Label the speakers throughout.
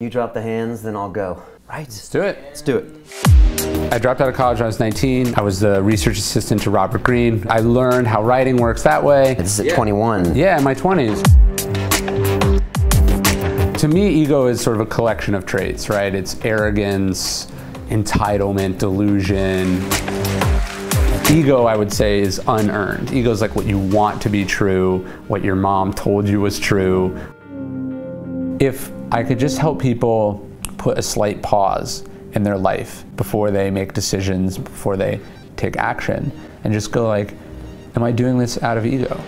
Speaker 1: You drop the hands, then I'll go. Right?
Speaker 2: Let's do it.
Speaker 1: Let's do it.
Speaker 2: I dropped out of college when I was 19. I was the research assistant to Robert Greene. I learned how writing works that way.
Speaker 1: This is at 21.
Speaker 2: Yeah, in my 20s. To me, ego is sort of a collection of traits, right? It's arrogance, entitlement, delusion. Ego, I would say, is unearned. Ego is like what you want to be true, what your mom told you was true. If I could just help people put a slight pause in their life before they make decisions, before they take action, and just go like, am I doing this out of ego?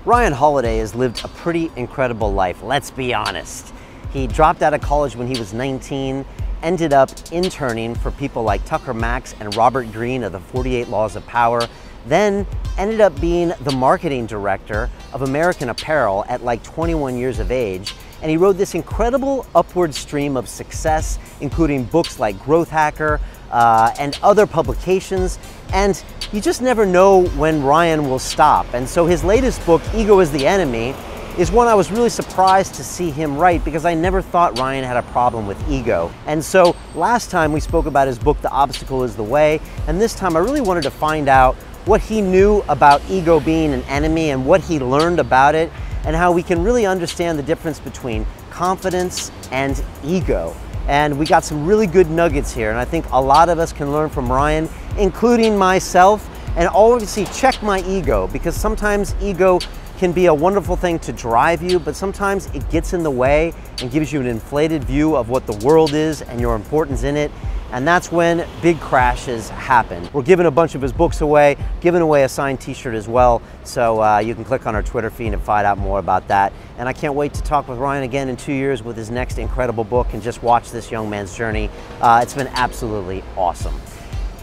Speaker 1: Ryan Holiday has lived a pretty incredible life, let's be honest. He dropped out of college when he was 19, ended up interning for people like Tucker Max and Robert Greene of the 48 Laws of Power, then ended up being the marketing director of American Apparel at like 21 years of age. And he rode this incredible upward stream of success, including books like Growth Hacker and other publications. And you just never know when Ryan will stop. And so his latest book, Ego is the Enemy, is one I was really surprised to see him write because I never thought Ryan had a problem with ego. And so last time we spoke about his book, The Obstacle is the Way, and this time I really wanted to find out what he knew about ego being an enemy and what he learned about it, and how we can really understand the difference between confidence and ego. And we got some really good nuggets here, and I think a lot of us can learn from Ryan, including myself, and obviously check my ego, because sometimes ego can be a wonderful thing to drive you, but sometimes it gets in the way and gives you an inflated view of what the world is and your importance in it. And that's when big crashes happen. We're giving a bunch of his books away, giving away a signed t-shirt as well. So you can click on our Twitter feed and find out more about that. And I can't wait to talk with Ryan again in 2 years with his next incredible book and just watch this young man's journey. It's been absolutely awesome.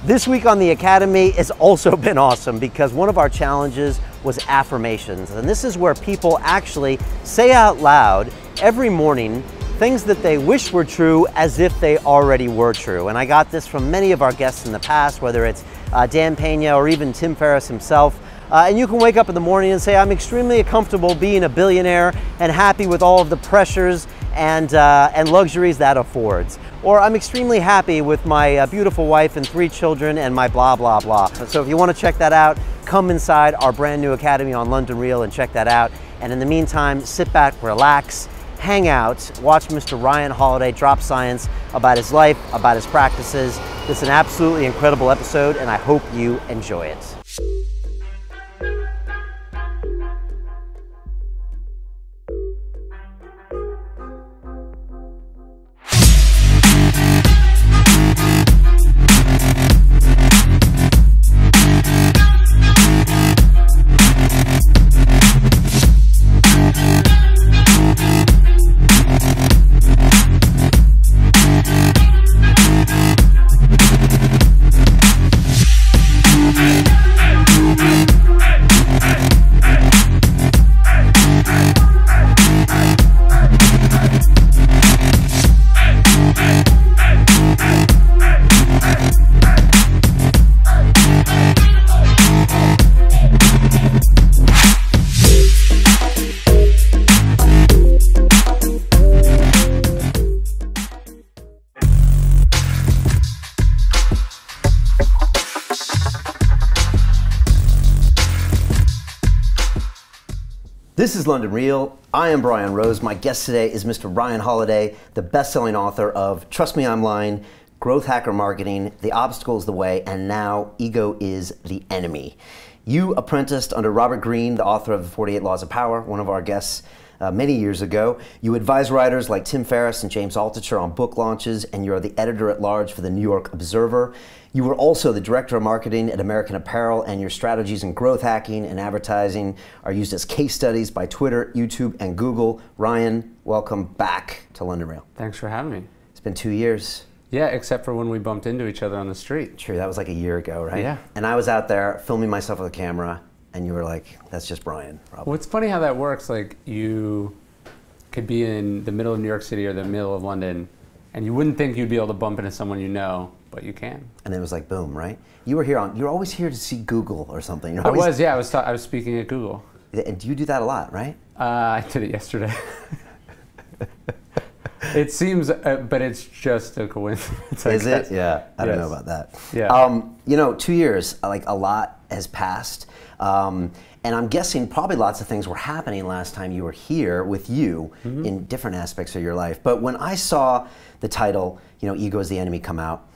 Speaker 1: This week on the Academy has also been awesome because one of our challenges was affirmations. And this is where people actually say out loud every morning things that they wish were true as if they already were true. And I got this from many of our guests in the past, whether it's Dan Pena or even Tim Ferriss himself. And you can wake up in the morning and say, I'm extremely comfortable being a billionaire and happy with all of the pressures and luxuries that affords. Or I'm extremely happy with my beautiful wife and 3 children and my blah, blah, blah. So if you want to check that out, come inside our brand new Academy on London Real and check that out. And in the meantime, sit back, relax, hang out, watch Mr. Ryan Holiday drop science about his life, about his practices. It's an absolutely incredible episode, and I hope you enjoy it. This is London Real. I am Brian Rose. My guest today is Mr. Ryan Holiday, the best-selling author of Trust Me, I'm Lying, Growth Hacker Marketing, The Obstacle is the Way, and now Ego is the Enemy. You apprenticed under Robert Greene, the author of The 48 Laws of Power, one of our guests many years ago. You advise writers like Tim Ferriss and James Altucher on book launches, and you're the editor-at-large for the New York Observer. You were also the director of marketing at American Apparel, and your strategies in growth hacking and advertising are used as case studies by Twitter, YouTube, and Google. Ryan, welcome back to London Real.
Speaker 2: Thanks for having me.
Speaker 1: It's been 2 years.
Speaker 2: Yeah, except for when we bumped into each other on the street.
Speaker 1: True, that was like a year ago, right?
Speaker 2: Yeah.
Speaker 1: And I was out there filming myself with a camera, and you were like, that's just Brian, probably.
Speaker 2: Well, it's funny how that works. Like, you could be in the middle of New York City or the middle of London, and you wouldn't think you'd be able to bump into someone you know, but you can.
Speaker 1: And it was like, boom, right? You were here you're always here to see Google or something.
Speaker 2: I was speaking at Google.
Speaker 1: And you do that a lot, right?
Speaker 2: I did it yesterday. It seems, but it's just a coincidence.
Speaker 1: Is it? Yeah, I don't know about that.
Speaker 2: Yeah.
Speaker 1: You know, 2 years, like a lot has passed. And I'm guessing probably lots of things were happening last time you were here with you in different aspects of your life. But when I saw the title, you know, Ego is the Enemy come out,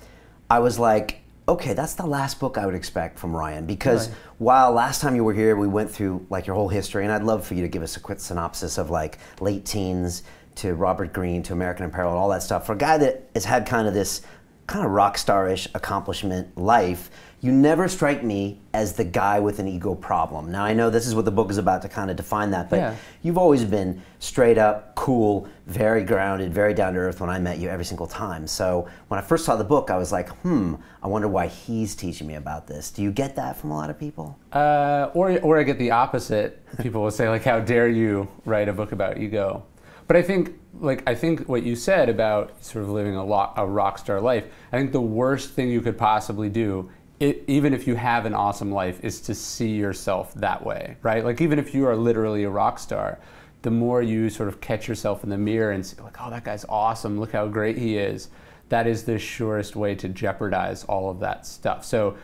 Speaker 1: I was like, okay, that's the last book I would expect from Ryan, because while last time you were here, we went through like your whole history, and I'd love for you to give us a quick synopsis of like late teens to Robert Greene to American Apparel and all that stuff. For a guy that has had kind of this kind of rock star-ish accomplishment life, you never strike me as the guy with an ego problem. Now I know this is what the book is about to kind of define that, but you've always been straight up, cool, very grounded, very down to earth when I met you every single time. So when I first saw the book, I was like, I wonder why he's teaching me about this. Do you get that from a lot of people?
Speaker 2: Or I get the opposite. People will say like, how dare you write a book about ego? But I think what you said about sort of living a rock star life, I think the worst thing you could possibly do, even if you have an awesome life, is to see yourself that way, right? Like even if you are literally a rock star, the more you sort of catch yourself in the mirror and say like, oh, that guy's awesome, look how great he is, that is the surest way to jeopardize all of that stuff. So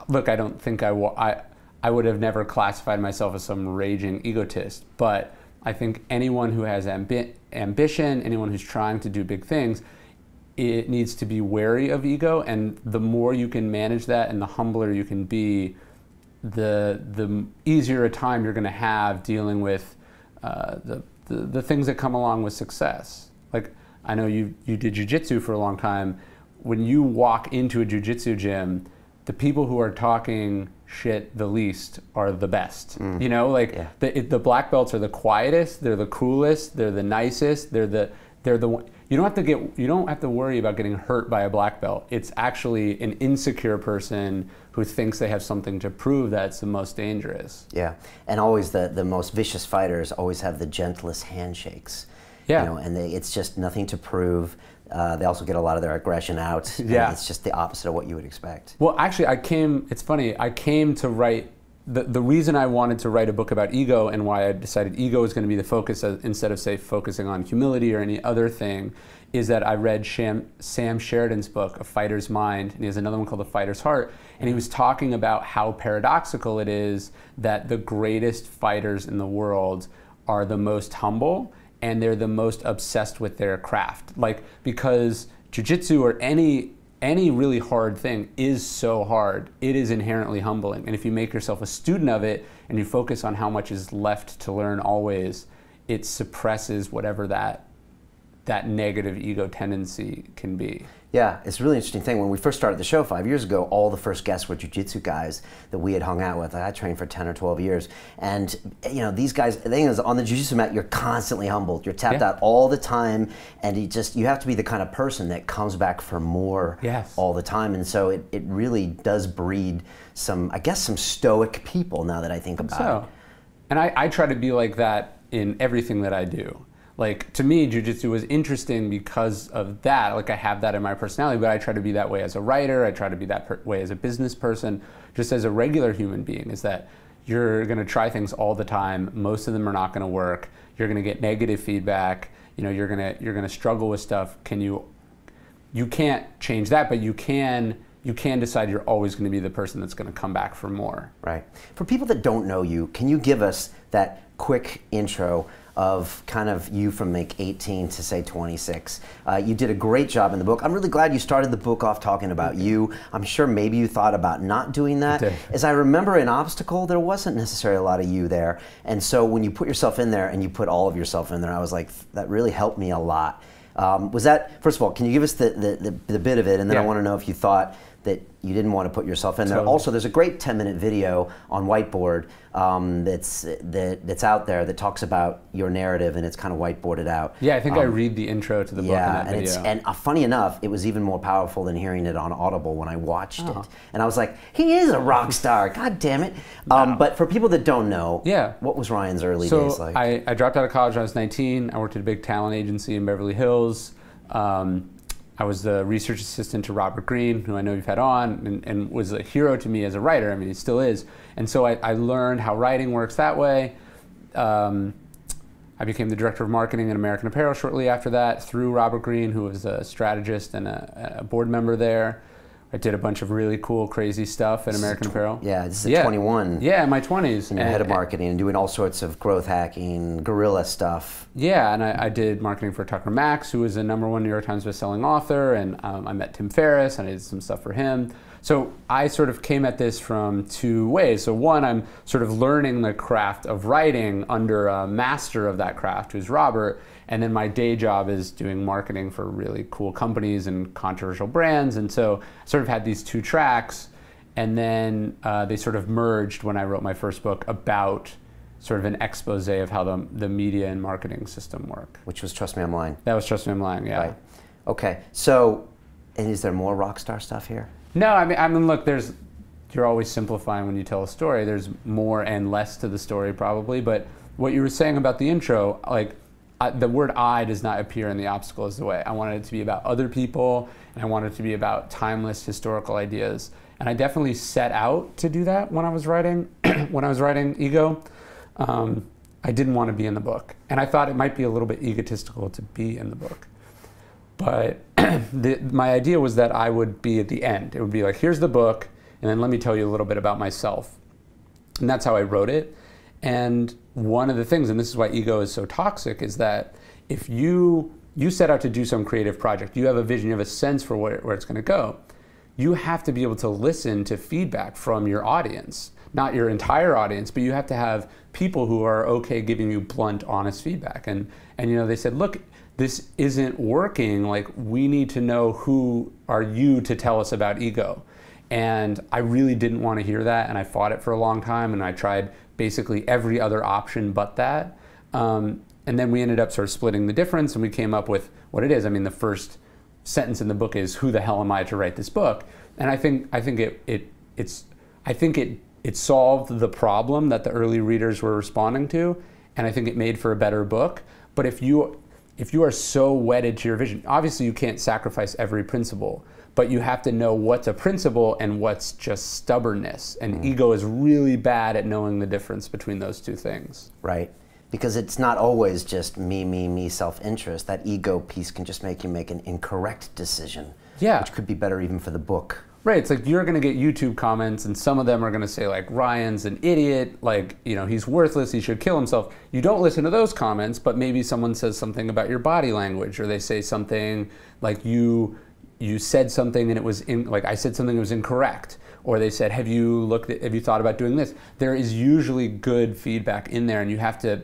Speaker 2: look, I don't think I would have never classified myself as some raging egotist, but I think anyone who has ambition, anyone who's trying to do big things, it needs to be wary of ego, and the more you can manage that and the humbler you can be, the easier a time you're going to have dealing with the things that come along with success. Like, I know you did jiu-jitsu for a long time. When you walk into a jiu-jitsu gym, the people who are talking shit the least are the best. You know, like the black belts are the quietest, they're the coolest, they're the nicest, they're the one. You don't have to worry about getting hurt by a black belt. It's actually an insecure person who thinks they have something to prove that's the most dangerous. Yeah,
Speaker 1: and always the most vicious fighters always have the gentlest handshakes.
Speaker 2: Yeah,
Speaker 1: you know, and it's just nothing to prove. They also get a lot of their aggression out.
Speaker 2: Yeah,
Speaker 1: it's just the opposite of what you would expect.
Speaker 2: Well, actually, it's funny, I came to write, the reason I wanted to write a book about ego and why I decided ego is going to be the focus instead of, say, focusing on humility or any other thing, is that I read Sam Sheridan's book, A Fighter's Mind, and he has another one called The Fighter's Heart, and he was talking about how paradoxical it is that the greatest fighters in the world are the most humble, and they're the most obsessed with their craft. Like, because jiu-jitsu or any really hard thing is so hard, it is inherently humbling. And if you make yourself a student of it and you focus on how much is left to learn always, it suppresses whatever that negative ego tendency can be.
Speaker 1: Yeah, it's a really interesting thing. When we first started the show 5 years ago, all the first guests were jiu-jitsu guys that we had hung out with. I trained for 10 or 12 years. And you know, these guys, the thing is, on the jiu-jitsu mat, you're constantly humbled. You're tapped out all the time, and you have to be the kind of person that comes back for more all the time. And so it really does breed some, I guess, some stoic people now that I think about it.
Speaker 2: And I try to be like that in everything that I do. Like, to me, jiu-jitsu was interesting because of that. Like, I have that in my personality, but I try to be that way as a writer. I try to be that way as a business person, just as a regular human being, is that you're going to try things all the time. Most of them are not going to work. You're going to get negative feedback. You know, you're going to struggle with stuff. You can't change that, but you can decide you're always going to be the person that's going to come back for more.
Speaker 1: Right. For people that don't know you, can you give us that quick intro of kind of you from like 18 to say 26. You did a great job in the book. I'm really glad you started the book off talking about you. I'm sure maybe you thought about not doing that. As I remember in Obstacle, there wasn't necessarily a lot of you there. And so when you put yourself in there and you put all of yourself in there, I was like, that really helped me a lot. Was that, first of all, can you give us the bit of it, and then I want to know if you thought that you didn't want to put yourself in there. Also, there's a great 10-minute video on Whiteboard that's out there that talks about your narrative, and it's kind of whiteboarded out.
Speaker 2: Yeah, I think I read the intro to the book in that video.
Speaker 1: And funny enough, it was even more powerful than hearing it on Audible when I watched it. And I was like, he is a rock star, God damn it. But for people that don't know, what was Ryan's early days like?
Speaker 2: I dropped out of college when I was 19. I worked at a big talent agency in Beverly Hills. I was the research assistant to Robert Greene, who I know you've had on, and was a hero to me as a writer. I mean, he still is. And so I learned how writing works that way. I became the director of marketing at American Apparel shortly after that through Robert Greene, who was a strategist and a board member there. I did a bunch of really cool, crazy stuff at American Apparel.
Speaker 1: Yeah, this is at 21.
Speaker 2: Yeah, in my 20s.
Speaker 1: And you're head of marketing and doing all sorts of growth hacking, guerrilla stuff.
Speaker 2: Yeah, and I did marketing for Tucker Max, who was a #1 New York Times bestselling author, and I met Tim Ferriss, and I did some stuff for him. So I sort of came at this from two ways. So one, I'm sort of learning the craft of writing under a master of that craft, who's Robert, and then my day job is doing marketing for really cool companies and controversial brands. And so I sort of had these two tracks, and then they sort of merged when I wrote my first book about sort of an expose of how the media and marketing system work.
Speaker 1: Which was Trust Me, I'm Lying.
Speaker 2: That was Trust Me, I'm Lying, yeah.
Speaker 1: Right. Okay, so, and is there more rock star stuff here?
Speaker 2: No, I mean, look, you're always simplifying when you tell a story. There's more and less to the story probably, but what you were saying about the intro, like, the word I does not appear in The Obstacle Is the Way. I wanted it to be about other people, and I wanted it to be about timeless historical ideas. And I definitely set out to do that when I was writing, Ego. I didn't want to be in the book. And I thought it might be a little bit egotistical to be in the book. But my idea was that I would be at the end. It would be like, here's the book, and then let me tell you a little bit about myself. And that's how I wrote it. And one of the things, and this is why ego is so toxic, is that if you set out to do some creative project, you have a vision, you have a sense for where it's going to go, you have to be able to listen to feedback from your audience. Not your entire audience, but you have to have people who are okay giving you blunt, honest feedback. And you know, they said, look, this isn't working. Like, we need to know who are you to tell us about ego. And I really didn't want to hear that, and I fought it for a long time, and I tried basically every other option but that. And then we ended up sort of splitting the difference, and we came up with what it is. I mean, the first sentence in the book is, "Who the hell am I to write this book?" And I think it solved the problem that the early readers were responding to, and I think it made for a better book. But if you are so wedded to your vision, obviously you can't sacrifice every principle, but you have to know what's a principle and what's just stubbornness. And ego is really bad at knowing the difference between those two things.
Speaker 1: Right. Because it's not always just me, self-interest. That ego piece can just make you make an incorrect decision, which could be better even for the book.
Speaker 2: Right, it's like you're gonna get YouTube comments, and some of them are gonna say like, Ryan's an idiot, like, you know, he's worthless, he should kill himself. You don't listen to those comments, but maybe someone says something about your body language, or they say something like you said something and it was like I said something that was incorrect, or they said, have you thought about doing this? There is usually good feedback in there, and you have to,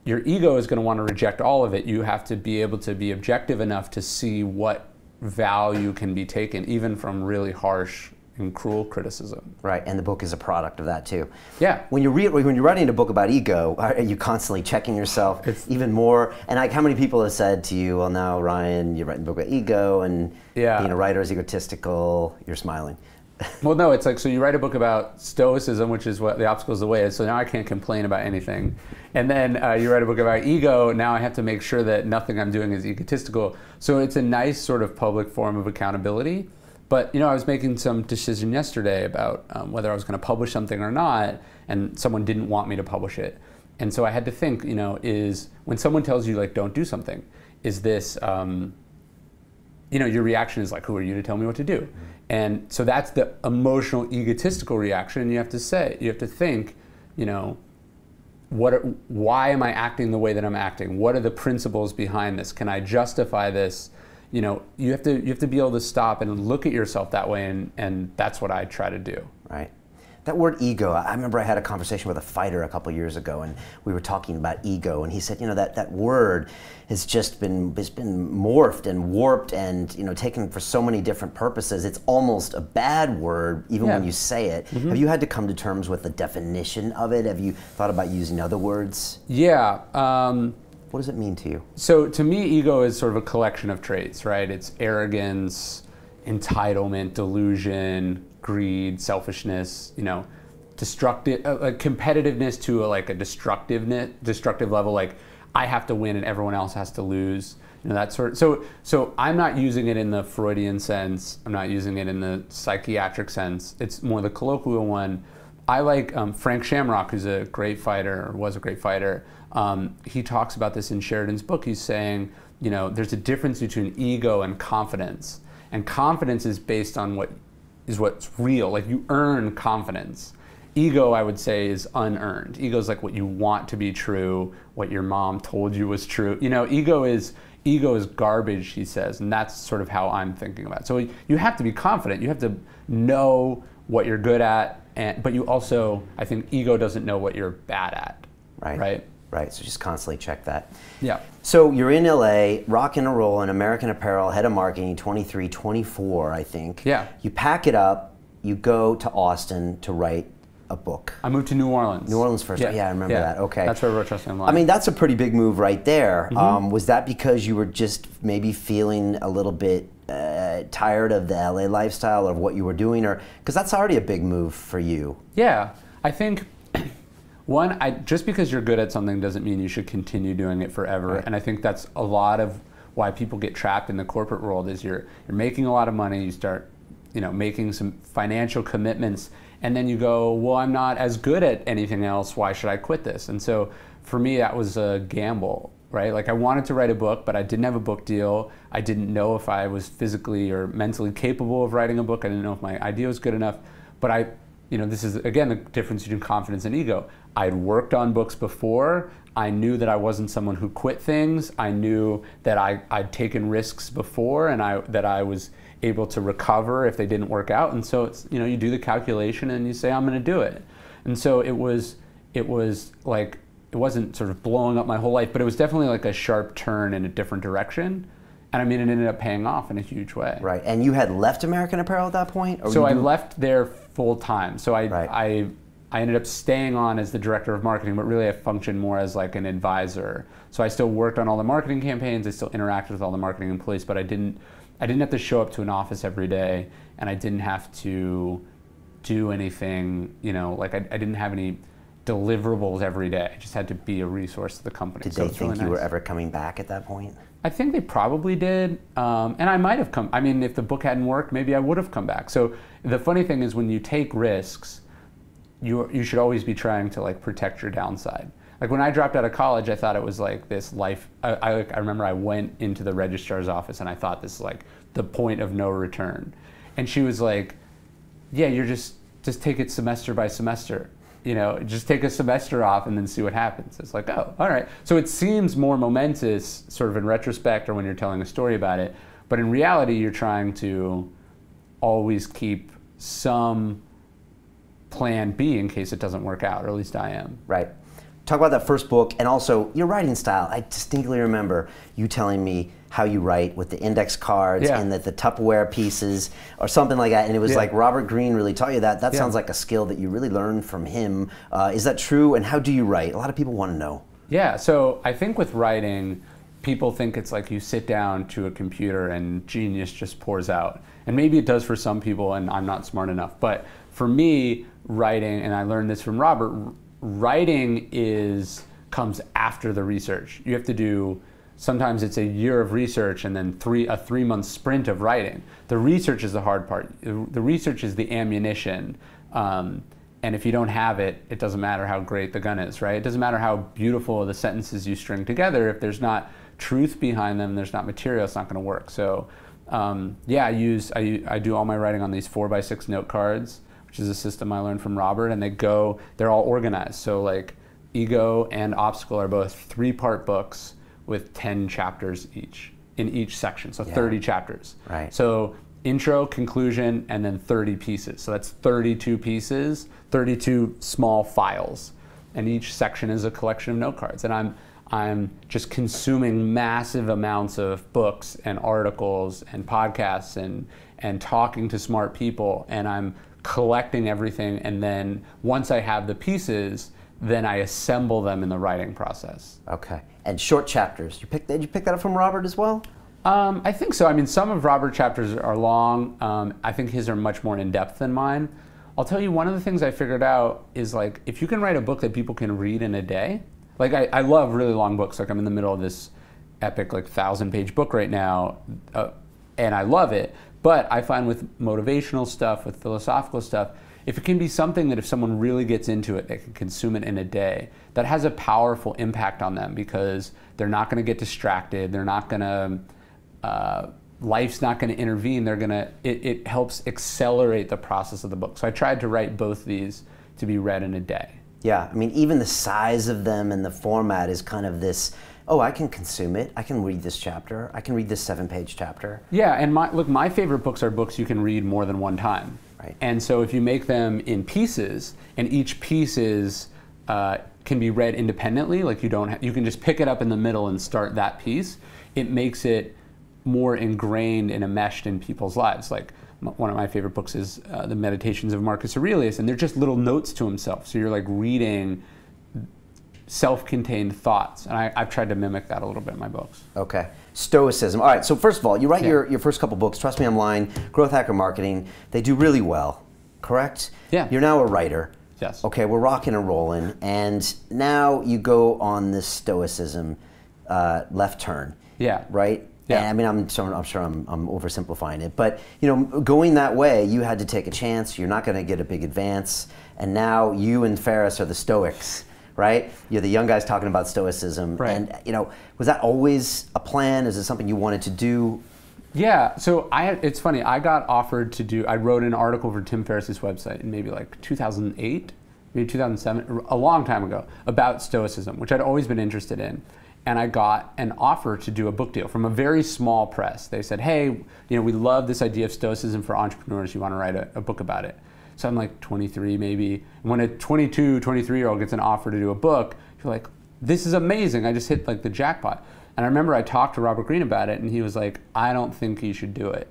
Speaker 2: your ego is gonna wanna reject all of it. You have to be able to be objective enough to see what value can be taken even from really harsh and cruel criticism.
Speaker 1: Right, and the book is a product of that too.
Speaker 2: Yeah.
Speaker 1: When you're writing a book about ego, are you constantly checking yourself even more? And like, how many people have said to you, well, now Ryan, you're writing a book about ego, and being a writer is egotistical, you're smiling.
Speaker 2: Well, no, it's like, so you write a book about stoicism, which is what The Obstacle Is the Way is, so now I can't complain about anything. And then you write a book about ego, now I have to make sure that nothing I'm doing is egotistical. So it's a nice sort of public form of accountability. But, you know, I was making some decision yesterday about whether I was going to publish something or not, and someone didn't want me to publish it. And so I had to think, you know, is when someone tells you, like, don't do something, is this, you know, your reaction is like, who are you to tell me what to do? And so that's the emotional, egotistical reaction. And you have to think, you know, why am I acting the way that I'm acting? What are the principles behind this? Can I justify this? You know, you have to be able to stop and look at yourself that way, and that's what I try to do.
Speaker 1: Right. That word ego, I remember I had a conversation with a fighter a couple years ago, and we were talking about ego, and he said, you know, that word has just been morphed and warped and, you know, taken for so many different purposes. It's almost a bad word, even when you say it. Have you had to come to terms with the definition of it? Have you thought about using other words?
Speaker 2: Yeah.
Speaker 1: What does it mean to you?
Speaker 2: So to me, ego is sort of a collection of traits, right? It's arrogance, entitlement, delusion, greed, selfishness, you know, destructive, competitiveness to a destructive level, like I have to win and everyone else has to lose, you know, that sort of, so I'm not using it in the Freudian sense, I'm not using it in the psychiatric sense, it's more the colloquial one. I like Frank Shamrock, who's a great fighter, or was a great fighter. He talks about this in Sheridan's book. He's saying, you know, there's a difference between ego and confidence. And confidence is based on what's real. Like, you earn confidence. Ego, I would say, is unearned. Ego is like what you want to be true, what your mom told you was true. You know, ego is garbage, he says, and that's sort of how I'm thinking about it. So you have to be confident. You have to know what you're good at, but you also, I think ego doesn't know what you're bad at. Right?
Speaker 1: Right, so just constantly check that.
Speaker 2: Yeah.
Speaker 1: So you're in LA, rocking and rolling, American Apparel, head of marketing, 23, 24, I think.
Speaker 2: Yeah.
Speaker 1: You pack it up, you go to Austin to write a book.
Speaker 2: I moved to New Orleans.
Speaker 1: New Orleans first. Yeah, I remember that. Okay.
Speaker 2: That's where I wrote Trust Me Online.
Speaker 1: I mean, that's a pretty big move right there. Was that because you were just maybe feeling a little bit tired of the LA lifestyle or of what you were doing, or because that's already a big move for you?
Speaker 2: Yeah, I think just because you're good at something doesn't mean you should continue doing it forever. Right. And I think that's a lot of why people get trapped in the corporate world. Is you're making a lot of money, you start, you know, making some financial commitments, and then you go, well, I'm not as good at anything else, why should I quit this? And so for me, that was a gamble, right? Like, I wanted to write a book, but I didn't have a book deal. I didn't know if I was physically or mentally capable of writing a book. I didn't know if my idea was good enough. But you know, this is, again, the difference between confidence and ego. I'd worked on books before. I knew that I wasn't someone who quit things. I knew that I'd taken risks before, and that I was able to recover if they didn't work out. And so it's, you know, you do the calculation and you say, I'm going to do it. And so it was like, it wasn't sort of blowing up my whole life, but it was definitely like a sharp turn in a different direction. And I mean, it ended up paying off in a huge way. Right.
Speaker 1: And you had left American Apparel at that point?
Speaker 2: So I left there full time. So I ended up staying on as the director of marketing, but really I functioned more as like an advisor. So I still worked on all the marketing campaigns. I still interacted with all the marketing employees, but I didn't have to show up to an office every day, and I didn't have to do anything, you know, like I didn't have any deliverables every day. I just had to be a resource to the company.
Speaker 1: Did they think you were ever coming back at that point?
Speaker 2: I think they probably did, and I might have come. I mean, if the book hadn't worked, maybe I would have come back. So the funny thing is, when you take risks, you should always be trying to like protect your downside. Like, when I dropped out of college, I thought it was like this life. I remember I went into the registrar's office and I thought this is like the point of no return, and she was like, "Yeah, you're just take it semester by semester." You know, just take a semester off and then see what happens. It's like, oh, all right. So it seems more momentous sort of in retrospect or when you're telling a story about it. But in reality, you're trying to always keep some plan B in case it doesn't work out, or at least I am.
Speaker 1: Right. Talk about that first book and also your writing style. I distinctly remember you telling me how you write with the index cards and the Tupperware pieces or something like that. And it was like Robert Greene really taught you that. That sounds like a skill that you really learned from him. Is that true? And how do you write? A lot of people want to know.
Speaker 2: Yeah, so I think with writing, people think it's like you sit down to a computer and genius just pours out. And maybe it does for some people, and I'm not smart enough. But for me, writing, and I learned this from Robert, writing comes after the research. You have to do, sometimes it's a year of research and then a 3-month sprint of writing. The research is the hard part. The research is the ammunition. And if you don't have it, it doesn't matter how great the gun is, right? It doesn't matter how beautiful the sentences you string together. If there's not truth behind them, there's not material, it's not going to work. So yeah, I do all my writing on these 4x6 note cards, which is a system I learned from Robert, and they're all organized. So like Ego and Obstacle are both 3-part books with 10 chapters each in each section, so 30 chapters.
Speaker 1: Right.
Speaker 2: So intro, conclusion, and then 30 pieces. So that's 32 pieces, 32 small files, and each section is a collection of note cards. And I'm just consuming massive amounts of books and articles and podcasts and talking to smart people, and I'm collecting everything, and then once I have the pieces, then I assemble them in the writing process.
Speaker 1: Okay. And short chapters. Did you pick that up from Robert as well?
Speaker 2: I think so. I mean, some of Robert's chapters are long. I think his are much more in depth than mine. I'll tell you, one of the things I figured out is, like, if you can write a book that people can read in a day, like I love really long books. Like, I'm in the middle of this epic, like, 1,000-page book right now, and I love it. But I find with motivational stuff, with philosophical stuff, if it can be something that if someone really gets into it, they can consume it in a day, that has a powerful impact on them, because they're not going to get distracted. They're not going to, life's not going to intervene. It helps accelerate the process of the book. So I tried to write both these to be read in a day.
Speaker 1: Yeah, I mean, even the size of them and the format is kind of this, oh, I can consume it. I can read this chapter. I can read this 7-page chapter.
Speaker 2: Yeah, and my favorite books are books you can read more than one time.
Speaker 1: Right.
Speaker 2: And so if you make them in pieces, and each piece can be read independently, like you can just pick it up in the middle and start that piece, it makes it more ingrained and enmeshed in people's lives. Like, one of my favorite books is The Meditations of Marcus Aurelius, and they're just little notes to himself. So you're like reading self-contained thoughts, and I've tried to mimic that a little bit in my books.
Speaker 1: Okay. Stoicism. All right, so first of all, you write your first couple books, Trust Me, I'm Lying, Growth Hacker Marketing. They do really well, correct?
Speaker 2: Yeah.
Speaker 1: You're now a writer.
Speaker 2: Yes.
Speaker 1: Okay, we're rocking and rolling, and now you go on this Stoicism left turn.
Speaker 2: Yeah.
Speaker 1: Right?
Speaker 2: Yeah.
Speaker 1: And, I mean, I'm sure I'm oversimplifying it, but going that way, you had to take a chance. You're not going to get a big advance, and now you and Ferriss are the Stoics, right? You're the young guys talking about Stoicism,
Speaker 2: right.
Speaker 1: And was that always a plan? Is it something you wanted to do?
Speaker 2: Yeah. So it's funny. I got offered to do. I wrote an article for Tim Ferriss's website in maybe like 2008, maybe 2007, a long time ago, about Stoicism, which I'd always been interested in. And I got an offer to do a book deal from a very small press. They said, hey, we love this idea of Stoicism for entrepreneurs. You want to write a book about it? So I'm like 23 maybe. And when a 22, 23-year-old gets an offer to do a book, you're like, this is amazing. I just hit like the jackpot. And I remember I talked to Robert Greene about it, and he was like, I don't think you should do it.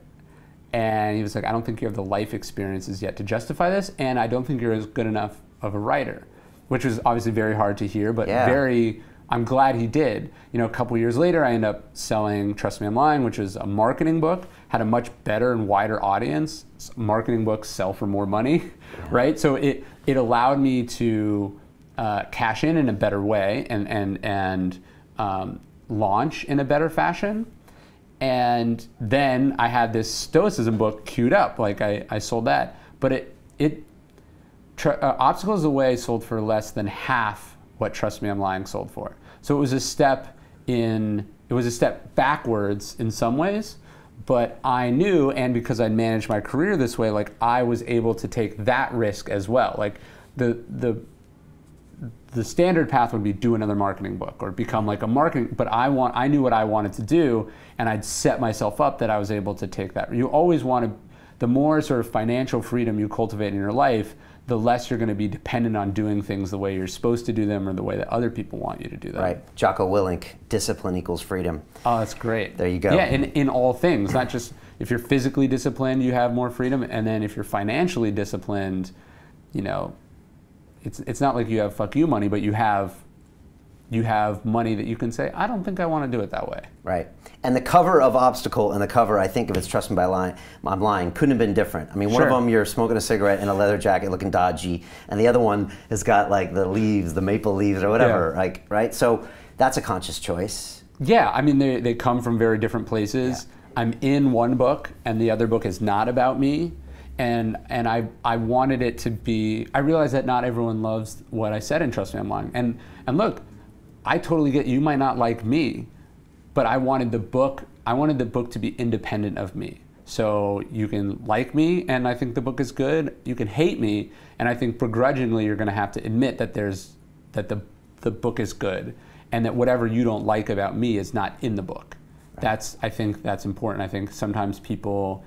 Speaker 2: And he was like, I don't think you have the life experiences yet to justify this, and I don't think you're as good enough of a writer, which was obviously very hard to hear, but I'm glad he did. A couple years later, I ended up selling Trust Me, I'm Lying, which was a marketing book, had a much better and wider audience. Marketing books sell for more money, right? So it allowed me to cash in a better way and launch in a better fashion. And then I had this Stoicism book queued up, like I sold that. But Obstacles Away sold for less than half what Trust Me, I'm Lying sold for. So it was a step backwards in some ways, but I knew, and because I'd managed my career this way, like I was able to take that risk as well. Like the standard path would be do another marketing book or become like a marketing, but I knew what I wanted to do, and I'd set myself up that I was able to take that. You always want to, the more sort of financial freedom you cultivate in your life, the less you're going to be dependent on doing things the way you're supposed to do them or the way that other people want you to do them.
Speaker 1: Right. Jocko Willink, discipline equals freedom.
Speaker 2: Oh, that's great.
Speaker 1: There you go.
Speaker 2: Yeah, in all things, not just if you're physically disciplined, you have more freedom, and then if you're financially disciplined, it's not like you have fuck you money, but you have money that you can say, I don't think I want to do it that way.
Speaker 1: Right. And the cover of Obstacle and the cover, I think, of it's Trust Me, I'm Lying, couldn't have been different. I mean, one of them, you're smoking a cigarette in a leather jacket looking dodgy, and the other one has got like the leaves, the maple leaves or whatever, like, right? So that's a conscious choice. Yeah,
Speaker 2: I mean, they come from very different places. Yeah. I'm in one book, and the other book is not about me. And I wanted it to be, I realized that not everyone loves what I said in Trust Me, I'm Lying. And look, I totally get, you might not like me, but I wanted the book to be independent of me. So you can like me, and I think the book is good. You can hate me, and I think begrudgingly you're going to have to admit that the book is good, and that whatever you don't like about me is not in the book. Right. I think that's important. I think sometimes people,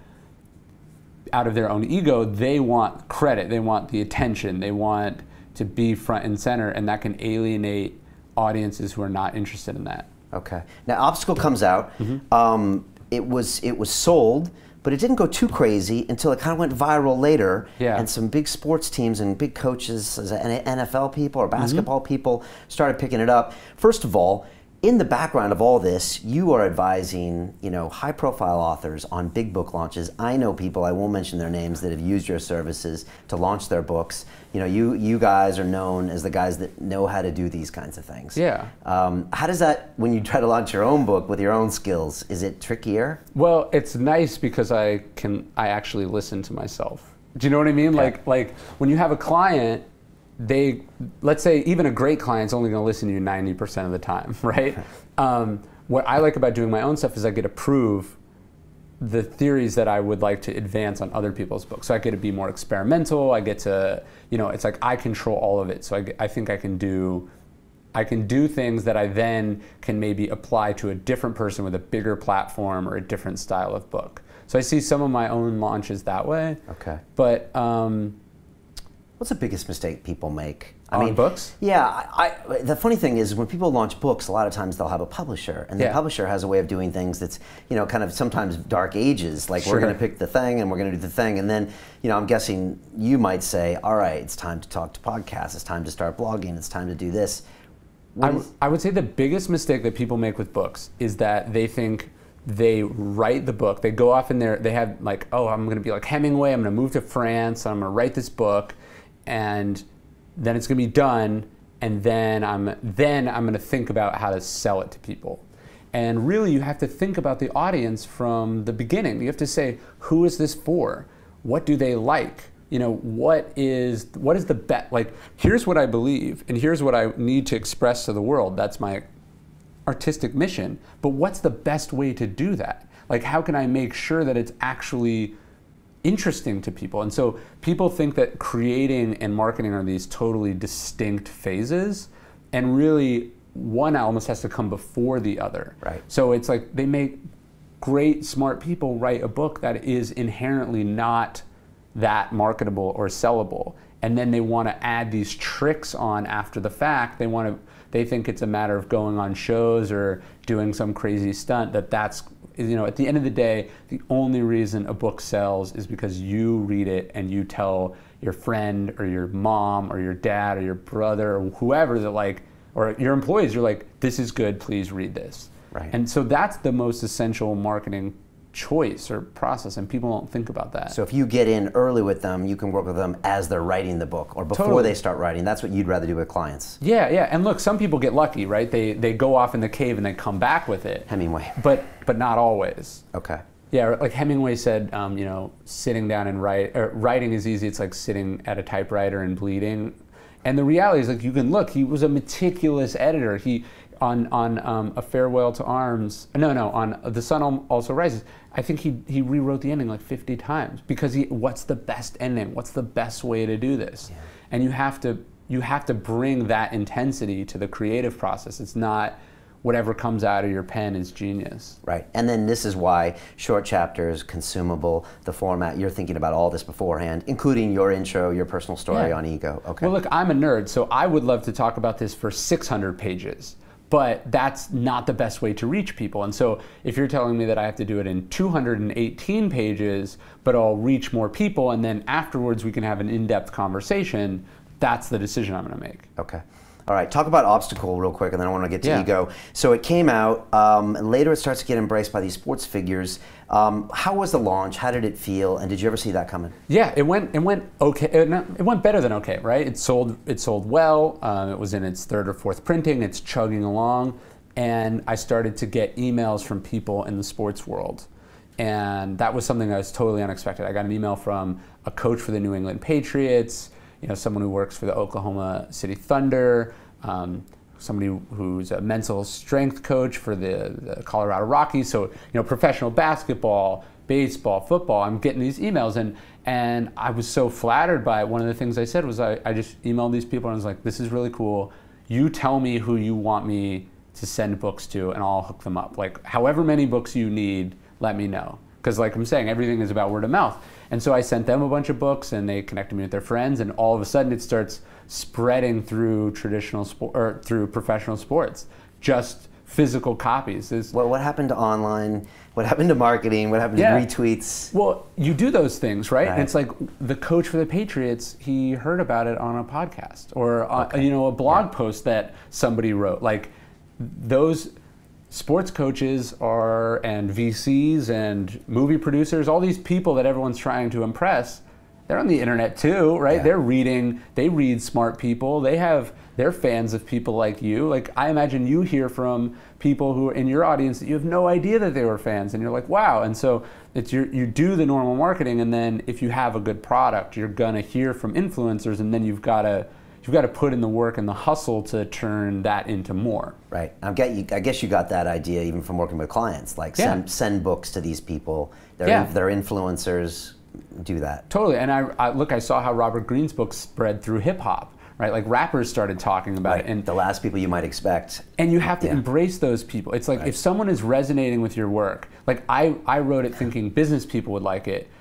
Speaker 2: out of their own ego, they want credit, they want the attention, they want to be front and center, and that can alienate audiences who are not interested in that.
Speaker 1: Okay. Now, Obstacle comes out. It was sold, but it didn't go too crazy until it kind of went viral later.
Speaker 2: Yeah.
Speaker 1: And some big sports teams and big coaches, NFL people or basketball people, started picking it up. First of all, in the background of all this, you are advising, high-profile authors on big book launches. I know people, I won't mention their names, that have used your services to launch their books. You guys are known as the guys that know how to do these kinds of things.
Speaker 2: Yeah.
Speaker 1: How does that, when you try to launch your own book with your own skills, is it trickier?
Speaker 2: Well, it's nice because I actually listen to myself. Do you know what I mean?
Speaker 1: Okay.
Speaker 2: Like when you have a client, let's say even a great client's only going to listen to you 90% of the time, right? What I like about doing my own stuff is I get to prove the theories that I would like to advance on other people's books. So I get to be more experimental. I get to, it's like I control all of it. So I think I can do things that I then can maybe apply to a different person with a bigger platform or a different style of book. So I see some of my own launches that way.
Speaker 1: Okay.
Speaker 2: But
Speaker 1: what's the biggest mistake people make?
Speaker 2: On books?
Speaker 1: Yeah, the funny thing is when people launch books, a lot of times they'll have a publisher, and the publisher has a way of doing things that's, kind of sometimes dark ages, like we're going to pick the thing and we're going to do the thing, and then, I'm guessing you might say, all right, it's time to talk to podcasts, it's time to start blogging, it's time to do this.
Speaker 2: I would say the biggest mistake that people make with books is that they think they write the book, they go off in there, they have like, oh, I'm going to be like Hemingway, I'm going to move to France, I'm going to write this book, and then it's going to be done, and then I'm going to think about how to sell it to people. And really, you have to think about the audience from the beginning. You have to say, who is this for? What do they like? What is the bet? Like, here's what I believe, and here's what I need to express to the world. That's my artistic mission. But what's the best way to do that? Like, how can I make sure that it's actually interesting to people? And so people think that creating and marketing are these totally distinct phases, and really one almost has to come before the other.
Speaker 1: Right.
Speaker 2: So it's like they make great, smart people write a book that is inherently not that marketable or sellable, and then they want to add these tricks on after the fact. They think it's a matter of going on shows or doing some crazy stunt. That's at the end of the day, the only reason a book sells is because you read it and you tell your friend or your mom or your dad or your brother or whoever or your employees, you're like, this is good, please read this.
Speaker 1: Right.
Speaker 2: And so that's the most essential marketing choice or process, and people don't think about that.
Speaker 1: So if you get in early with them, you can work with them as they're writing the book or before they start writing. That's what you'd rather do with clients.
Speaker 2: Yeah. And look, some people get lucky, right? They go off in the cave and they come back with it.
Speaker 1: Hemingway.
Speaker 2: But not always.
Speaker 1: Okay.
Speaker 2: Yeah, like Hemingway said, sitting down and writing is easy. It's like sitting at a typewriter and bleeding. And the reality is, like, you can look, he was a meticulous editor. He, on A Farewell to Arms, on The Sun Also Rises, I think he rewrote the ending like 50 times because what's the best ending? What's the best way to do this? Yeah. And you have to bring that intensity to the creative process. It's not whatever comes out of your pen is genius.
Speaker 1: Right, and then this is why short chapters, consumable, the format, you're thinking about all this beforehand, including your intro, your personal story on ego. Okay.
Speaker 2: Well, look, I'm a nerd, so I would love to talk about this for 600 pages. But that's not the best way to reach people. And so if you're telling me that I have to do it in 218 pages, but I'll reach more people, and then afterwards we can have an in-depth conversation, that's the decision I'm going to make.
Speaker 1: Okay. All right, talk about Obstacle real quick, and then I want to get to Ego. So it came out, and later it starts to get embraced by these sports figures. How was the launch? How did it feel? And did you ever see that coming?
Speaker 2: Yeah, it went okay. It went better than okay, right? It sold well. It was in its third or fourth printing. It's chugging along, and I started to get emails from people in the sports world, and that was something that was totally unexpected. I got an email from a coach for the New England Patriots, someone who works for the Oklahoma City Thunder, somebody who's a mental strength coach for the Colorado Rockies. So, professional basketball, baseball, football, I'm getting these emails, and I was so flattered by it. One of the things I said was I just emailed these people and I was like, this is really cool. you tell me who you want me to send books to and I'll hook them up. Like however many books you need, let me know. Because like I'm saying, everything is about word of mouth. And so I sent them a bunch of books and they connected me with their friends, and all of a sudden it starts spreading through traditional sport, or through professional sports. Just physical copies.
Speaker 1: What happened to online? What happened to marketing? What happened to retweets?
Speaker 2: Well, you do those things, right? And it's like the coach for the Patriots, he heard about it on a podcast or you know, a blog post that somebody wrote. Like those sports coaches and VCs and movie producers, all these people that everyone's trying to impress, they're on the internet too, right? Yeah. They read smart people. They're fans of people like you. Like I imagine you hear from people who are in your audience that you have no idea that they were fans, and you're like, wow. And so it's you do the normal marketing, and then if you have a good product, you're gonna hear from influencers, and then you've got to put in the work and the hustle to turn that into more. Right.
Speaker 1: I guess you got that idea even from working with clients. Like send books to these people. They're influencers. Do that.
Speaker 2: Totally. And I saw how Robert Greene's book spread through hip hop. Right, like rappers started talking about it, and
Speaker 1: the last people you might expect.
Speaker 2: And you have to embrace those people. It's like if someone is resonating with your work, like I wrote it thinking business people would like it.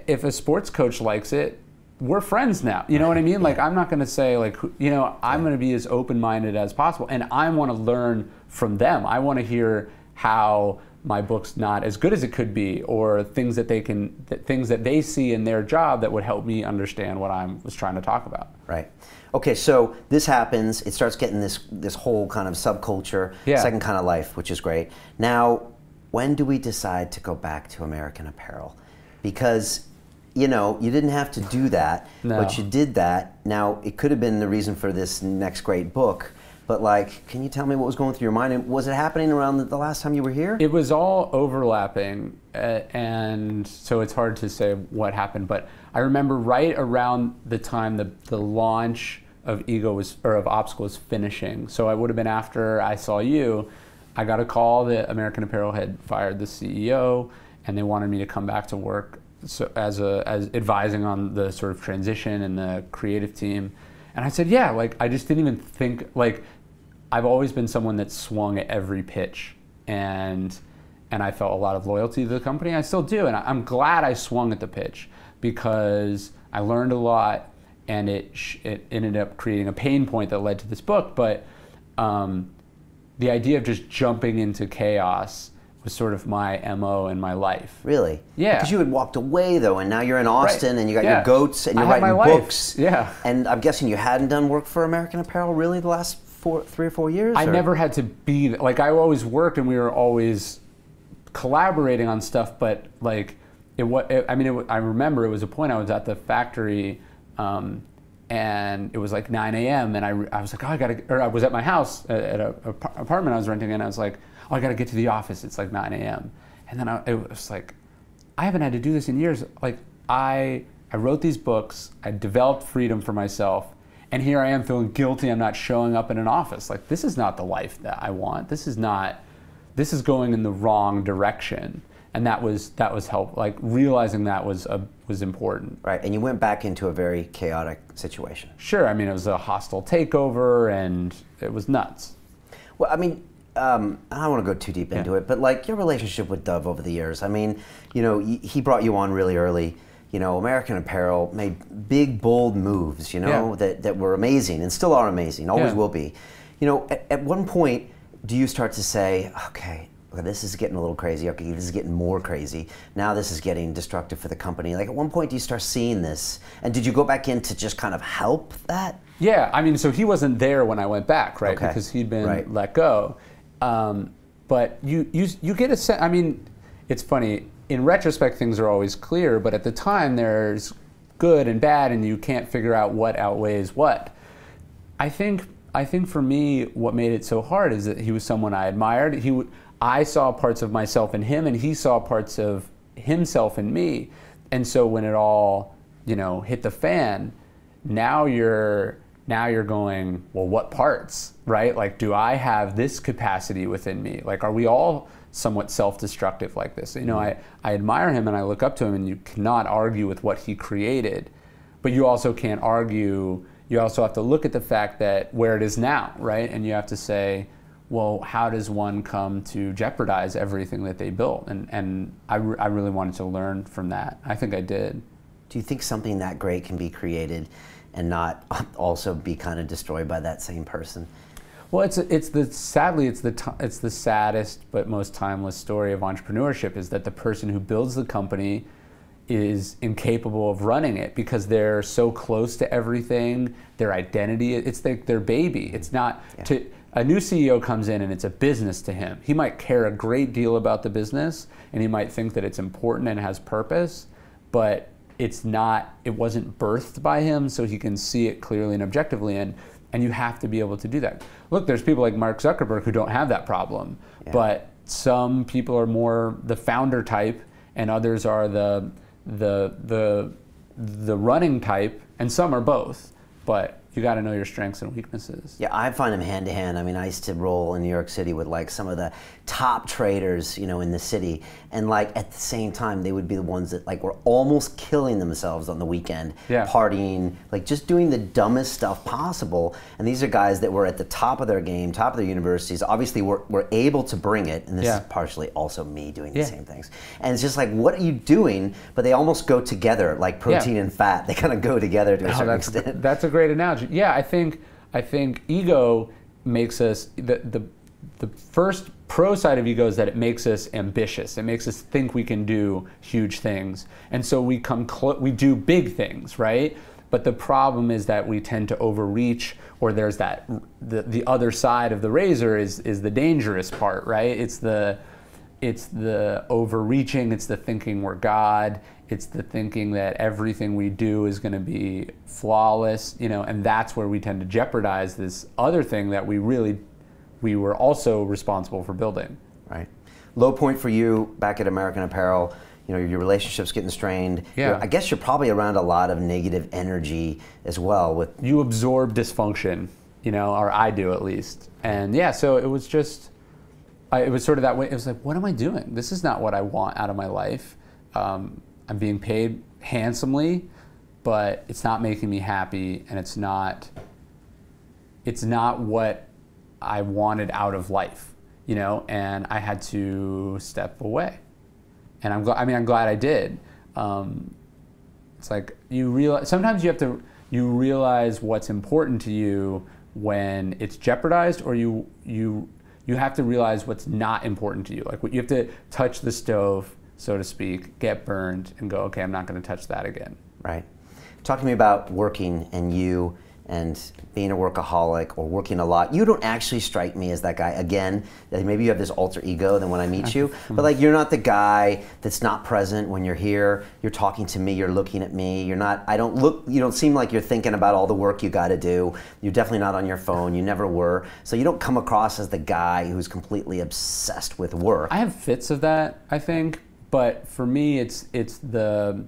Speaker 2: If a sports coach likes it, we're friends now. You know what I mean? Like I'm not going to say like, you know, I'm going to be as open-minded as possible, and I want to learn from them. I want to hear how my book's not as good as it could be, or things that they see in their job that would help me understand what I was trying to talk about.
Speaker 1: Right. Okay, so this happens, it starts getting this whole kind of subculture, second kind of life, which is great. Now, when do we decide to go back to American Apparel? Because, you know, you didn't have to do that, but you did that. Now, it could have been the reason for this next great book, but like, can you tell me what was going through your mind? And was it happening around the last time you were here?
Speaker 2: It was all overlapping, and so it's hard to say what happened, but I remember right around the time the launch of of Obstacle was finishing. So I would have been after I saw you. I got a call that American Apparel had fired the CEO, and they wanted me to come back to work as advising on the sort of transition and the creative team. And I said, yeah, like I just didn't even think, like I've always been someone that swung at every pitch, and I felt a lot of loyalty to the company. I still do, and I'm glad I swung at the pitch because I learned a lot, and it ended up creating a pain point that led to this book. But the idea of just jumping into chaos was sort of my MO in my life.
Speaker 1: Really?
Speaker 2: Yeah.
Speaker 1: Because you had walked away though, and now you're in Austin, and you got your goats, and you're writing books.
Speaker 2: Yeah.
Speaker 1: And I'm guessing you hadn't done work for American Apparel really the last 3 or 4 years?
Speaker 2: I never had to be, like I always worked and we were always collaborating on stuff, but like, I remember it was a point I was at the factory, and it was like 9 a.m. and I was like, oh, I was at my house at an apartment I was renting, and I was like, oh, I gotta get to the office, it's like 9 a.m. And then it was like, I haven't had to do this in years. Like I wrote these books, I developed freedom for myself, and here I am feeling guilty I'm not showing up in an office. Like this is not the life that I want. This is going in the wrong direction. And that was help. Like realizing that was important.
Speaker 1: Right, and you went back into a very chaotic situation.
Speaker 2: Sure, I mean it was a hostile takeover, and it was nuts.
Speaker 1: Well, I mean, I don't want to go too deep into it, but like your relationship with Dove over the years. I mean, you know, he brought you on really early. You know, American Apparel made big, bold moves. You know, that were amazing and still are amazing. Always will be. You know, at one point, do you start to say, okay, this is getting a little crazy. Okay, this is getting more crazy. Now this is getting destructive for the company. Like at one point, do you start seeing this? And did you go back in to just kind of help that?
Speaker 2: Yeah, I mean, so he wasn't there when I went back, right? Okay. Because he'd been let go. But you get a sense. I mean, it's funny. In retrospect, things are always clear, but at the time, there's good and bad, and you can't figure out what outweighs what. I think for me, what made it so hard is that he was someone I admired. I saw parts of myself in him, and he saw parts of himself in me. And so when it all, you know, hit the fan, now you're going, well, what parts, right? Like, do I have this capacity within me? Like, are we all somewhat self-destructive like this? You know, I admire him and I look up to him, and you cannot argue with what he created, but you also can't argue you also have to look at the fact that where it is now, right? And you have to say, well, how does one come to jeopardize everything that they built? And I really wanted to learn from that. I think I did.
Speaker 1: Do you think something that great can be created and not also be kind of destroyed by that same person?
Speaker 2: Well, sadly it's the saddest but most timeless story of entrepreneurship, is that the person who builds the company is incapable of running it because they're so close to everything. Their identity, it's like their baby. It's not a new CEO comes in and it's a business to him. He might care a great deal about the business and he might think that it's important and has purpose, but it wasn't birthed by him, so he can see it clearly and objectively, and you have to be able to do that. Look, there's people like Mark Zuckerberg who don't have that problem, but some people are more the founder type and others are the running type, and some are both, but you got to know your strengths and weaknesses.
Speaker 1: Yeah, I find them hand to hand. I mean, I used to roll in New York City with like some of the top traders, you know, in the city, and like at the same time, they would be the ones that like were almost killing themselves on the weekend, partying, like just doing the dumbest stuff possible. And these are guys that were at the top of their game, top of their universities. Obviously, were able to bring it, and this is partially also me doing the same things. And it's just like, what are you doing? But they almost go together, like protein and fat. They kind of go together to a certain extent.
Speaker 2: That's a great analogy. Yeah, I think ego makes us the first pro side of ego is that it makes us ambitious. It makes us think we can do huge things, and so we do big things, right? But the problem is that we tend to overreach, or there's that the other side of the razor is the dangerous part, right? It's the overreaching. It's the thinking we're God. It's the thinking that everything we do is going to be flawless, you know, and that's where we tend to jeopardize this other thing that we were also responsible for building.
Speaker 1: Right. Low point for you back at American Apparel, you know, your relationship's getting strained.
Speaker 2: Yeah.
Speaker 1: I guess you're probably around a lot of negative energy as well.
Speaker 2: You absorb dysfunction, you know, or I do at least. And yeah, so it was just, it was sort of that way. It was like, what am I doing? This is not what I want out of my life. I'm being paid handsomely, but it's not making me happy, and it's not what I wanted out of life, you know, and I had to step away. And I'm glad I did. It's like sometimes you realize what's important to you when it's jeopardized, or you have to realize what's not important to you. Like you have to touch the stove, so to speak, get burned, and go, okay, I'm not going to touch that again.
Speaker 1: Right. Talk to me about working and you and being a workaholic or working a lot. You don't actually strike me as that guy. Again, maybe you have this alter ego than when I meet you, but like you're not the guy that's not present when you're here. You're talking to me, you're looking at me. You don't seem like you're thinking about all the work you got to do. You're definitely not on your phone. You never were. So you don't come across as the guy who's completely obsessed with work.
Speaker 2: I have fits of that, I think, but for me it's the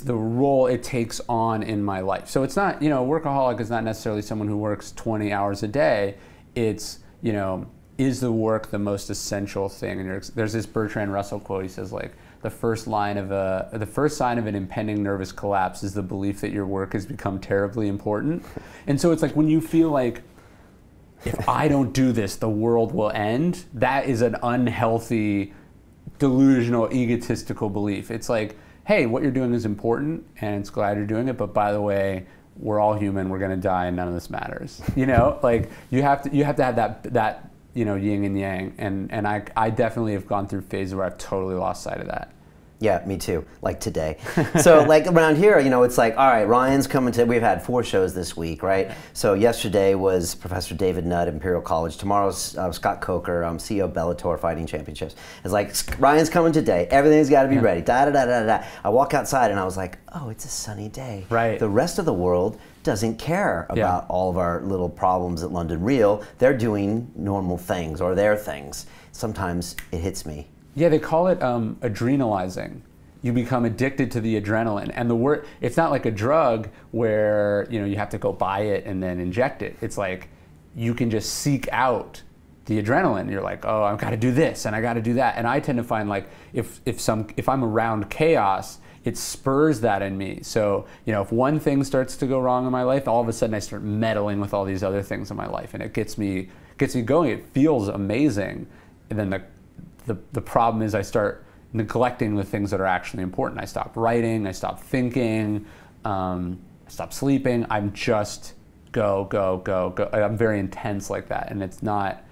Speaker 2: role it takes on in my life. So it's not, you know, workaholic is not necessarily someone who works 20 hours a day. It's, you know, is the work the most essential thing? And there's this Bertrand Russell quote. He says, like, the first sign of an impending nervous collapse is the belief that your work has become terribly important. And so it's like when you feel like, if I don't do this, the world will end, that is an unhealthy, delusional, egotistical belief. It's like, hey, what you're doing is important, and it's glad you're doing it, but by the way, we're all human, we're gonna die, and none of this matters. You know, like you have to have that you know, yin and yang, and I definitely have gone through phases where I've totally lost sight of that.
Speaker 1: Yeah, me too, like today. So like around here, you know, it's like, all right, Ryan's coming to, we've had 4 shows this week, right? So yesterday was Professor David Nutt at Imperial College. Tomorrow's Scott Coker, CEO of Bellator Fighting Championships. It's like, Ryan's coming today, everything's gotta be ready, da-da-da-da-da. I walk outside and I was like, oh, it's a sunny day.
Speaker 2: Right.
Speaker 1: The rest of the world doesn't care about all of our little problems at London Real. They're doing normal things, or their things. Sometimes it hits me.
Speaker 2: Yeah, they call it adrenalizing. You become addicted to the adrenaline, and the word, it's not like a drug where, you know, you have to go buy it and then inject it. It's like you can just seek out the adrenaline. You're like, oh, I've got to do this and I got to do that. And I tend to find like if I'm around chaos, it spurs that in me. So, you know, if one thing starts to go wrong in my life, all of a sudden I start meddling with all these other things in my life, and it gets me going. It feels amazing. And then the problem is I start neglecting the things that are actually important. I stop writing, I stop thinking, I stop sleeping. I'm just go, go, go, go. I'm very intense like that. And it's not,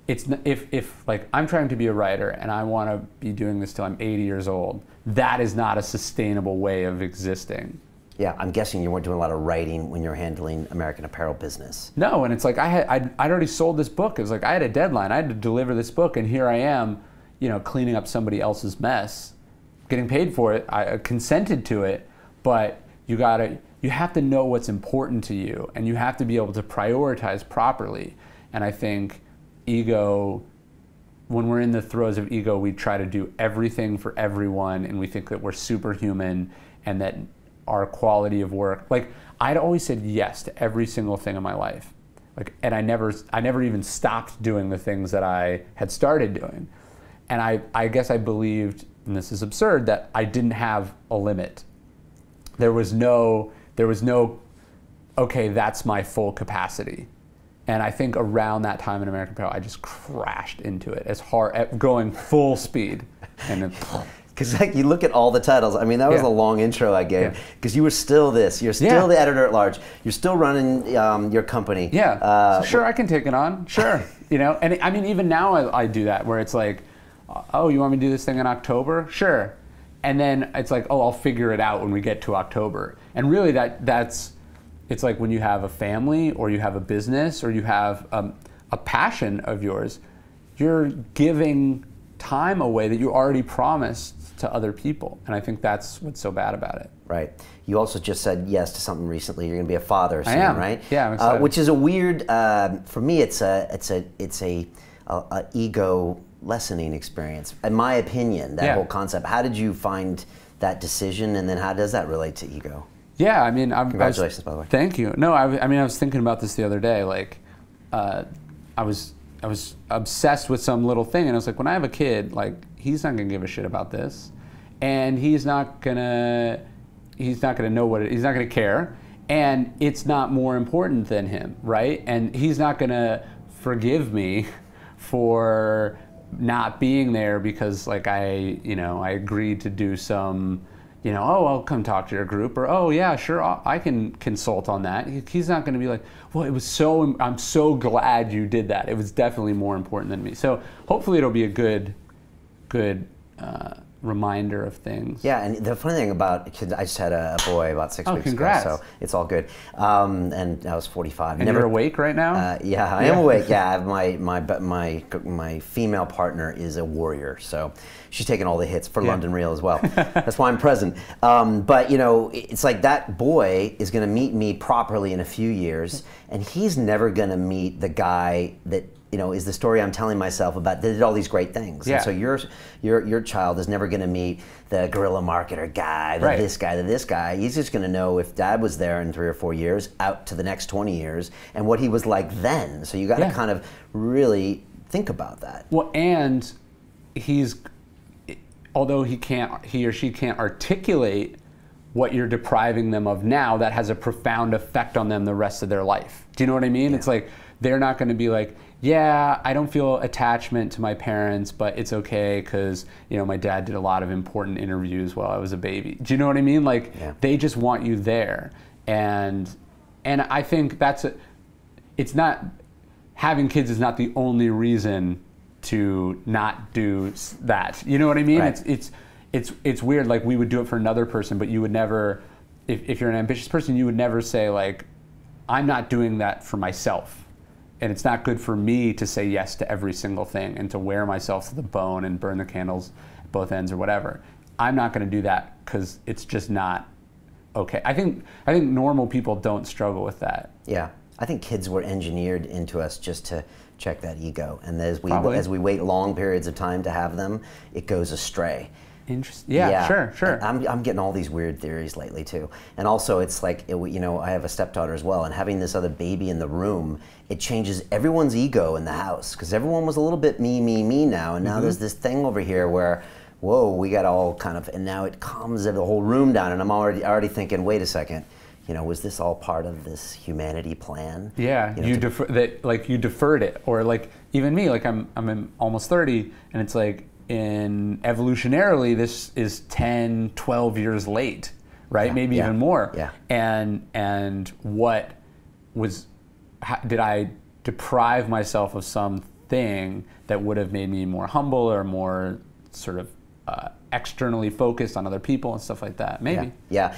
Speaker 2: if like I'm trying to be a writer and I want to be doing this till I'm 80 years old, that is not a sustainable way of existing.
Speaker 1: Yeah, I'm guessing you weren't doing a lot of writing when you were handling American Apparel business.
Speaker 2: No, and it's like I'd already sold this book. It was like I had a deadline. I had to deliver this book, and here I am, you know, cleaning up somebody else's mess, getting paid for it. I consented to it, but you have to know what's important to you, and you have to be able to prioritize properly. And I think ego, when we're in the throes of ego, we try to do everything for everyone, and we think that we're superhuman and that our quality of work, like I'd always said yes to every single thing in my life, like, and I never even stopped doing the things that I had started doing. And I guess I believed, and this is absurd, that I didn't have a limit. There was no, okay, that's my full capacity. And I think around that time in American Apparel, I just crashed into it as hard, going full speed. And
Speaker 1: because like you look at all the titles, I mean, that was a long intro I gave, because you were still this, you're still the editor at large, you're still running your company.
Speaker 2: Yeah, so sure, I can take it on, sure. You know, and I mean, even now I do that, where it's like, oh, you want me to do this thing in October? Sure. And then it's like, oh, I'll figure it out when we get to October. And really it's like when you have a family, or you have a business, or you have a passion of yours, you're giving time away that you already promised to other people. And I think that's what's so bad about it.
Speaker 1: Right. You also just said yes to something recently. You're going to be a father soon,
Speaker 2: I am.
Speaker 1: Right?
Speaker 2: Yeah, I'm excited.
Speaker 1: Which is a weird, for me, it's a ego lessening experience, in my opinion, that whole concept. How did you find that decision, and then how does that relate to ego?
Speaker 2: Yeah, I mean,
Speaker 1: congratulations, by the way.
Speaker 2: Thank you. No, I mean, I was thinking about this the other day. Like, I was obsessed with some little thing, and I was like, when I have a kid, like, he's not gonna give a shit about this, and he's not gonna know what he's not gonna care, and it's not more important than him, right? And he's not gonna forgive me for not being there because, like, I agreed to do some, you know, oh, I'll come talk to your group, or oh yeah, sure, I can consult on that. He's not going to be like, well, I'm so glad you did that. It was definitely more important than me. So hopefully it'll be a good reminder of things.
Speaker 1: Yeah, and the funny thing about kids, I just had a boy about 6 weeks
Speaker 2: congrats.
Speaker 1: ago, so it's all good. And I was 45.
Speaker 2: And you're awake right now?
Speaker 1: Yeah, I am awake. Yeah, my female partner is a warrior, so she's taking all the hits for London Real as well. That's why I'm present. But you know, it's like that boy is going to meet me properly in a few years, and he's never going to meet the guy that, you know, is the story I'm telling myself about that did all these great things.
Speaker 2: Yeah.
Speaker 1: And so your child is never going to meet the guerrilla marketer guy, this guy, this guy. He's just going to know if dad was there in 3 or 4 years, out to the next 20 years, and what he was like then. So you got to kind of really think about that.
Speaker 2: Well, and although he or she can't articulate what you're depriving them of now, that has a profound effect on them the rest of their life. Do you know what I mean? Yeah. It's like, they're not going to be like, yeah, I don't feel attachment to my parents, but it's okay because, you know, my dad did a lot of important interviews while I was a baby. Do you know what I mean? Like, they just want you there. And I think it's not, having kids is not the only reason to not do that. You know what I mean? Right. It's weird. Like, we would do it for another person, but you would never, if you're an ambitious person, you would never say, like, I'm not doing that for myself. And it's not good for me to say yes to every single thing and to wear myself to the bone and burn the candles at both ends or whatever. I'm not going to do that because it's just not okay. I think normal people don't struggle with that. Yeah,
Speaker 1: I think kids were engineered into us just to check that ego, and as we wait long periods of time to have them, it goes astray.
Speaker 2: Interesting. Yeah, sure.
Speaker 1: I'm getting all these weird theories lately too, and also it's like, you know, I have a stepdaughter as well, and having this other baby in the room, it changes everyone's ego in the house, because everyone was a little bit me now, and now there's this thing over here where whoa, we got all kind of, and now it calms the whole room down, and I'm already thinking, wait a second, you know, was this all part of this humanity plan?
Speaker 2: Yeah,
Speaker 1: you know,
Speaker 2: you deferred it, or like even me, like I'm almost 30, and it's like evolutionarily this is 10, 12 years late, right?
Speaker 1: Yeah,
Speaker 2: Maybe
Speaker 1: yeah,
Speaker 2: even more.
Speaker 1: Yeah.
Speaker 2: And what was, did I deprive myself of something that would have made me more humble or more sort of externally focused on other people and stuff like that? Maybe.
Speaker 1: Yeah.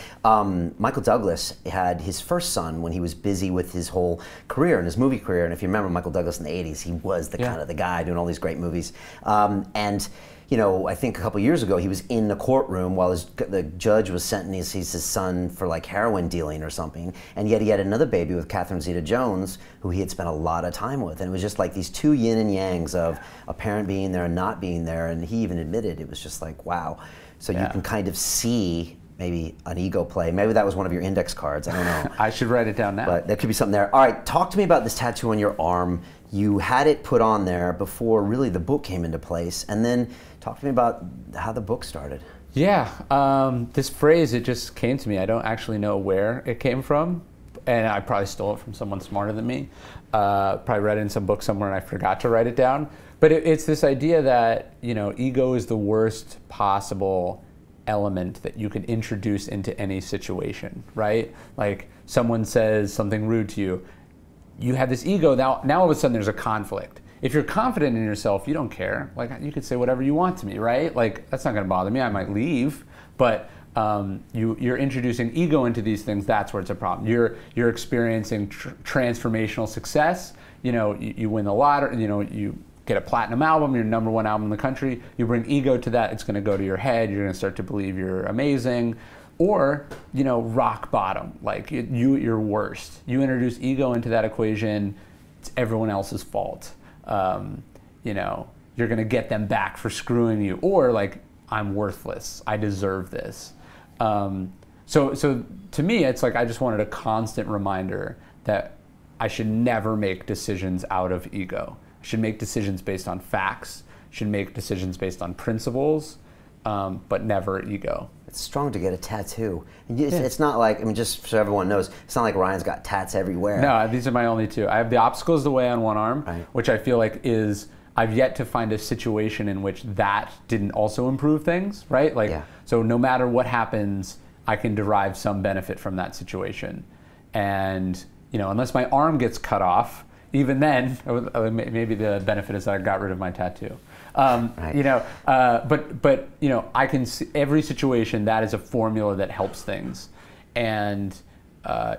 Speaker 1: Michael Douglas had his first son when he was busy with his whole career and his movie career. And if you remember Michael Douglas in the 80s, he was the kind of the guy doing all these great movies. And you know, I think a couple years ago he was in the courtroom while the judge was sentencing his son for like heroin dealing or something, and yet he had another baby with Catherine Zeta-Jones, who he had spent a lot of time with, and it was just like these two yin and yangs of a parent being there and not being there, and he even admitted it was just like, wow. So you can kind of see maybe an ego play. Maybe that was one of your index cards, I don't know.
Speaker 2: I should write it down now.
Speaker 1: But there could be something there. All right, talk to me about this tattoo on your arm. You had it put on there before really the book came into place, and then talk to me about how the book started.
Speaker 2: Yeah, this phrase, it just came to me. I don't actually know where it came from, and I probably stole it from someone smarter than me. Probably read it in some book somewhere and I forgot to write it down. But it's this idea that, you know, ego is the worst possible element that you can introduce into any situation, right? Like someone says something rude to you, you have this ego, now all of a sudden there's a conflict. If you're confident in yourself, you don't care. Like you could say whatever you want to me, right? Like that's not gonna bother me, I might leave, but you're introducing ego into these things, that's where it's a problem. You're experiencing transformational success, you know, you win the lottery, you know, you get a platinum album, your #1 album in the country, you bring ego to that, it's gonna go to your head, you're gonna start to believe you're amazing. Or, you know, rock bottom, like you're worst. You introduce ego into that equation, it's everyone else's fault. You know, you're gonna get them back for screwing you, or like, I'm worthless, I deserve this. So to me, it's like I just wanted a constant reminder that I should never make decisions out of ego. I should make decisions based on facts, should make decisions based on principles, but never ego.
Speaker 1: It's strong to get a tattoo. It's not like, I mean, just so everyone knows, it's not like Ryan's got tats everywhere.
Speaker 2: No, these are my only two. I have the obstacle is the way on one arm, which I feel like is, I've yet to find a situation in which that didn't also improve things, right? Like, so no matter what happens, I can derive some benefit from that situation. And, you know, unless my arm gets cut off, even then, maybe the benefit is that I got rid of my tattoo. You know, but you know, I can see every situation that is a formula that helps things, and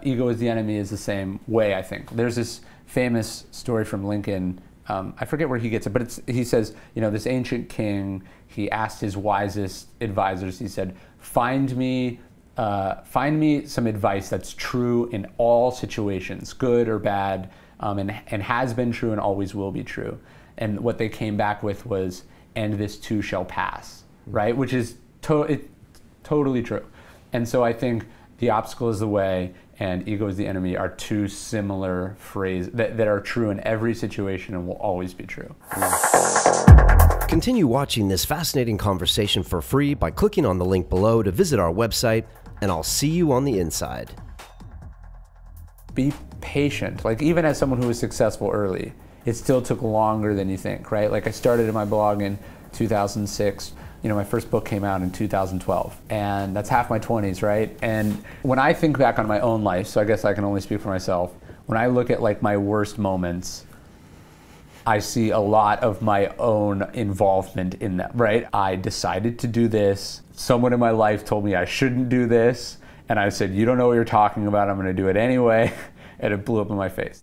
Speaker 2: ego is the enemy is the same way. I think there's this famous story from Lincoln. I forget where he gets it, but he says, you know, this ancient king, he asked his wisest advisors. He said, find me some advice that's true in all situations, good or bad, and has been true and always will be true. And what they came back with was, and this too shall pass, right? Which is totally true. And so I think the obstacle is the way and ego is the enemy are two similar phrases that are true in every situation and will always be true.
Speaker 3: Continue watching this fascinating conversation for free by clicking on the link below to visit our website, and I'll see you on the inside.
Speaker 2: Be patient. Like even as someone who was successful early, it still took longer than you think, right? Like I started in my blog in 2006. You know, my first book came out in 2012, and that's half my 20s, right? And when I think back on my own life, so I guess I can only speak for myself, when I look at like my worst moments, I see a lot of my own involvement in them, right? I decided to do this. Someone in my life told me I shouldn't do this, and I said, you don't know what you're talking about, I'm gonna do it anyway, and it blew up in my face.